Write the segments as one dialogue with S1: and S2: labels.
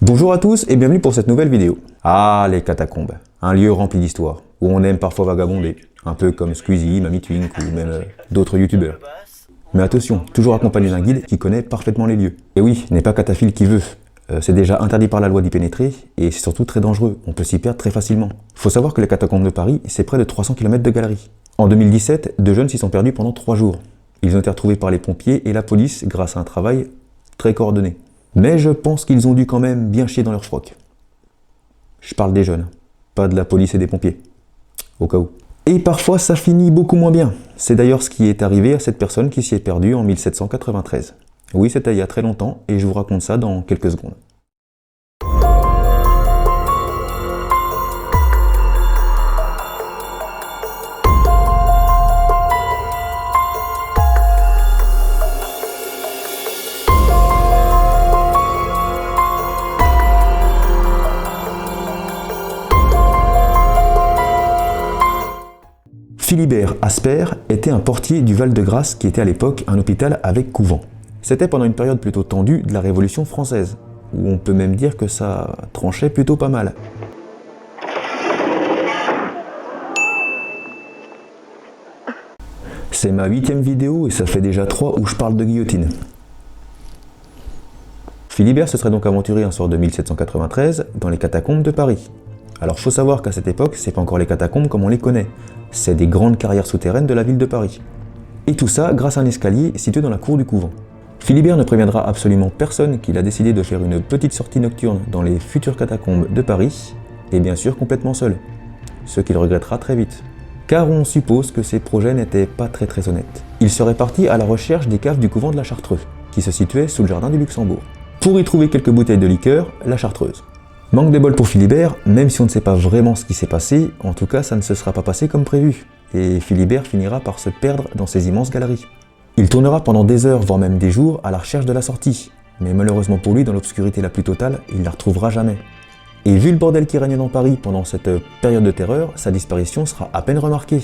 S1: Bonjour à tous et bienvenue pour cette nouvelle vidéo. Ah, les catacombes, un lieu rempli d'histoire, où on aime parfois vagabonder, un peu comme Squeezie, Mamie Twink ou même d'autres youtubeurs. Mais attention, toujours accompagné d'un guide qui connaît parfaitement les lieux. Et oui, n'est pas cataphile qui veut. C'est déjà interdit par la loi d'y pénétrer et c'est surtout très dangereux, on peut s'y perdre très facilement. Faut savoir que les catacombes de Paris, c'est près de 300 km de galeries. En 2017, 2 jeunes s'y sont perdus pendant 3 jours. Ils ont été retrouvés par les pompiers et la police grâce à un travail très coordonné. Mais je pense qu'ils ont dû quand même bien chier dans leur froc. Je parle des jeunes, pas de la police et des pompiers, au cas où. Et parfois ça finit beaucoup moins bien. C'est d'ailleurs ce qui est arrivé à cette personne qui s'y est perdue en 1793. Oui, c'était il y a très longtemps et je vous raconte ça dans quelques secondes. Philibert Asper était un portier du Val-de-Grâce qui était à l'époque un hôpital avec couvent. C'était pendant une période plutôt tendue de la Révolution française, où on peut même dire que ça tranchait plutôt pas mal. C'est ma 8e vidéo et ça fait déjà 3 où je parle de guillotine. Philibert se serait donc aventuré un soir de 1793 dans les catacombes de Paris. Alors faut savoir qu'à cette époque, c'est pas encore les catacombes comme on les connaît, c'est des grandes carrières souterraines de la ville de Paris. Et tout ça grâce à un escalier situé dans la cour du couvent. Philibert ne préviendra absolument personne qu'il a décidé de faire une petite sortie nocturne dans les futures catacombes de Paris, et bien sûr complètement seul, ce qu'il regrettera très vite. Car on suppose que ses projets n'étaient pas très honnêtes. Il serait parti à la recherche des caves du couvent de la Chartreuse, qui se situait sous le jardin du Luxembourg, pour y trouver quelques bouteilles de liqueur, la Chartreuse. Manque de bol pour Philibert, même si on ne sait pas vraiment ce qui s'est passé, en tout cas ça ne se sera pas passé comme prévu, et Philibert finira par se perdre dans ces immenses galeries. Il tournera pendant des heures, voire même des jours, à la recherche de la sortie, mais malheureusement pour lui, dans l'obscurité la plus totale, il ne la retrouvera jamais. Et vu le bordel qui règne dans Paris pendant cette période de terreur, sa disparition sera à peine remarquée.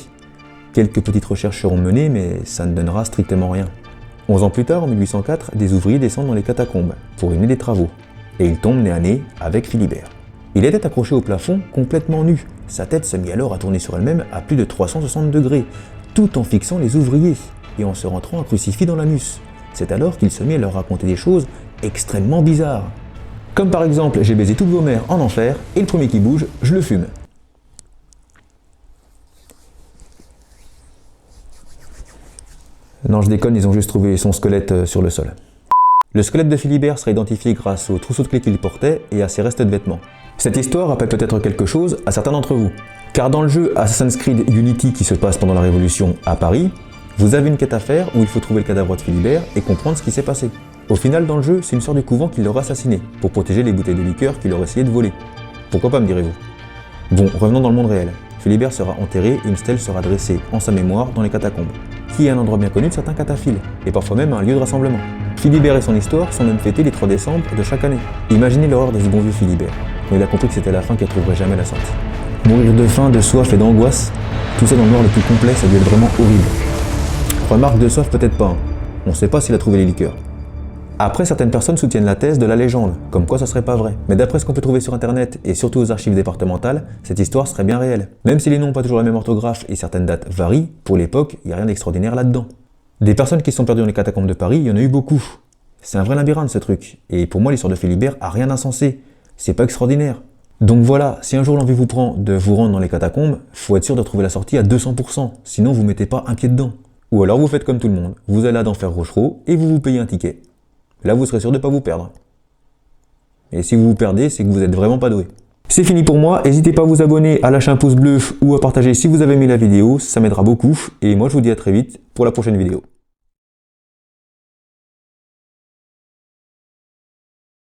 S1: Quelques petites recherches seront menées, mais ça ne donnera strictement rien. 11 ans plus tard, en 1804, des ouvriers descendent dans les catacombes, pour mener des travaux. Et il tombe nez à nez avec Philibert. Il était accroché au plafond, complètement nu. Sa tête se mit alors à tourner sur elle-même à plus de 360 degrés, tout en fixant les ouvriers et en se rentrant un crucifix dans l'anus. C'est alors qu'il se mit à leur raconter des choses extrêmement bizarres. Comme par exemple, j'ai baisé toutes vos mères en enfer, et le premier qui bouge, je le fume. Non, je déconne, ils ont juste trouvé son squelette sur le sol. Le squelette de Philibert sera identifié grâce au trousseau de clés qu'il portait et à ses restes de vêtements. Cette histoire rappelle peut-être quelque chose à certains d'entre vous. Car dans le jeu Assassin's Creed Unity qui se passe pendant la Révolution à Paris, vous avez une quête à faire où il faut trouver le cadavre de Philibert et comprendre ce qui s'est passé. Au final, dans le jeu, c'est une sorte de couvent qui l'aurait assassiné, pour protéger les bouteilles de liqueur qu'il aurait essayé de voler. Pourquoi pas, me direz-vous? Bon, revenons dans le monde réel. Philibert sera enterré et une stèle sera dressée en sa mémoire dans les catacombes, qui est un endroit bien connu de certains cataphiles, et parfois même un lieu de rassemblement. Philibert et son histoire sont même fêtés les 3 décembre de chaque année. Imaginez l'horreur de ce bon vieux Philibert, quand il a compris que c'était la fin qu'il ne trouverait jamais la sortie. Mourir de faim, de soif et d'angoisse, tout ça dans le noir le plus complet, ça doit être vraiment horrible. Remarque de soif peut-être pas, hein. On ne sait pas s'il a trouvé les liqueurs. Après, certaines personnes soutiennent la thèse de la légende, comme quoi ça serait pas vrai. Mais d'après ce qu'on peut trouver sur internet et surtout aux archives départementales, cette histoire serait bien réelle. Même si les noms n'ont pas toujours la même orthographe et certaines dates varient, pour l'époque, il n'y a rien d'extraordinaire là-dedans. Des personnes qui se sont perdues dans les catacombes de Paris, il y en a eu beaucoup. C'est un vrai labyrinthe ce truc. Et pour moi, l'histoire de Philibert a rien d'insensé. C'est pas extraordinaire. Donc voilà, si un jour l'envie vous prend de vous rendre dans les catacombes, faut être sûr de trouver la sortie à 200%, sinon vous mettez pas un pied dedans. Ou alors vous faites comme tout le monde, vous allez à d'Enfer Rochereau et vous vous payez un ticket. Là, vous serez sûr de ne pas vous perdre. Et si vous vous perdez, c'est que vous n'êtes vraiment pas doué. C'est fini pour moi, n'hésitez pas à vous abonner, à lâcher un pouce bleu ou à partager si vous avez aimé la vidéo, ça m'aidera beaucoup. Et moi, je vous dis à très vite pour la prochaine vidéo.